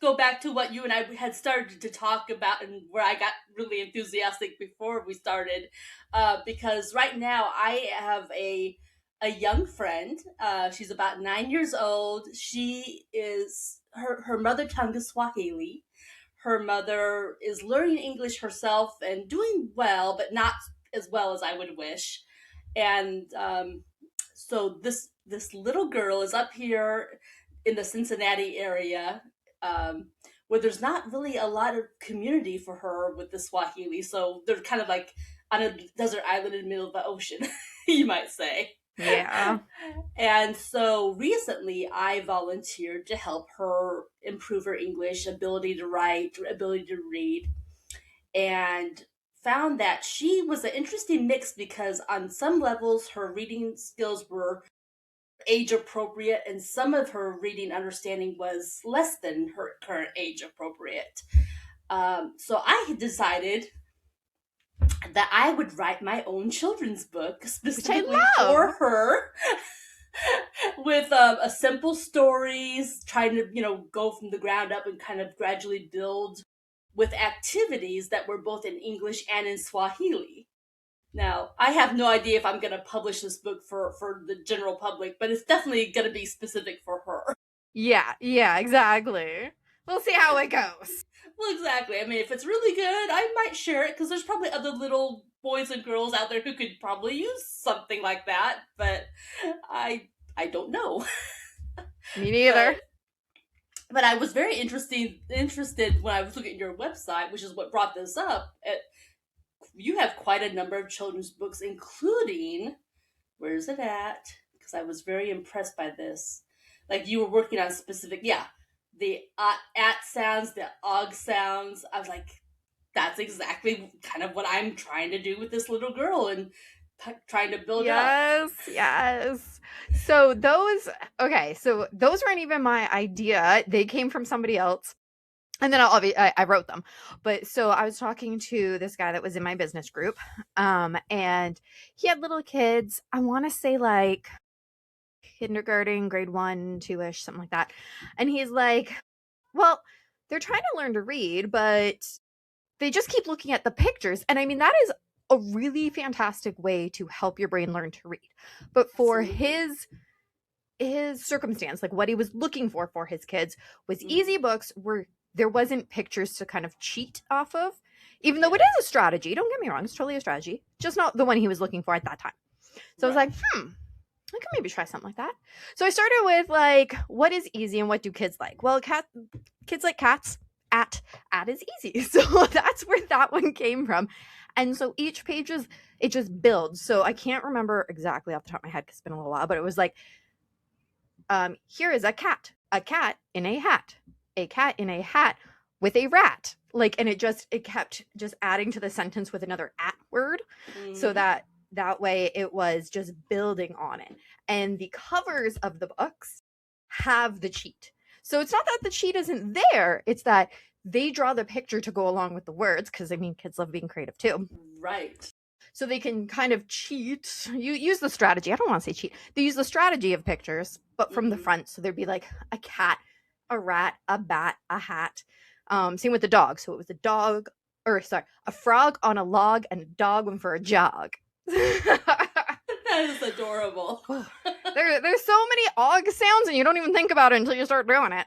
go back to what you and I had started to talk about, and where I got really enthusiastic before we started, because right now I have a young friend. She's about 9 years old. She is her mother tongue is Swahili. Her mother is learning English herself and doing well, but not as well as I would wish. And so this little girl is up here in the Cincinnati area, where there's not really a lot of community for her with the Swahili. So they're kind of like on a desert island in the middle of the ocean, you might say. Yeah. And so recently I volunteered to help her improve her English ability to write, ability to read, and found that she was an interesting mix because on some levels her reading skills were age appropriate and some of her reading understanding was less than her current age appropriate. So I had decided that I would write my own children's book specifically for her. With a simple stories, trying to go from the ground up and kind of gradually build with activities that were both in English and in Swahili. Now, I have no idea if I'm going to publish this book for the general public, but it's definitely going to be specific for her. Yeah, exactly. We'll see how it goes. Well, exactly. I mean, if it's really good, I might share it because there's probably other little boys and girls out there who could probably use something like that, but I don't know. Me neither. But I was very interested when I was looking at your website, which is what brought this up. You have quite a number of children's books, including, where's it at? Because I was very impressed by this. Like you were working on specific, the at sounds, the og sounds. I was like, that's exactly kind of what I'm trying to do with this little girl and trying to build up. Yes. So those weren't even my idea. They came from somebody else. And then I wrote them. But so I was talking to this guy that was in my business group. And he had little kids. I want to say like kindergarten, grade 1, 2-ish, something like that. And he's like, well, they're trying to learn to read, but they just keep looking at the pictures. And I mean, that is a really fantastic way to help your brain learn to read. But for his circumstance, like what he was looking for his kids was easy books where there wasn't pictures to kind of cheat off of, even though it is a strategy. Don't get me wrong. It's totally a strategy, just not the one he was looking for at that time. So I was like, I could maybe try something like that. So I started with like, what is easy and what do kids like? Well, kids like cats. At is easy. So that's where that one came from. And so each page it just builds. So I can't remember exactly off the top of my head because it's been a little while, but it was like, here is a cat in a hat, a cat in a hat with a rat. Like, and it kept just adding to the sentence with another at word. So that way it was just building on it. And the covers of the books have the cheat. So it's not that the cheat isn't there. It's that they draw the picture to go along with the words. Cause I mean, kids love being creative too. Right. So they can kind of cheat. You use the strategy. I don't want to say cheat. They use the strategy of pictures, but from the front. So there'd be like a cat, a rat, a bat, a hat. Same with the dog. So it was a frog on a log and a dog went for a jog. That is adorable. There's so many og sounds and you don't even think about it until you start doing it.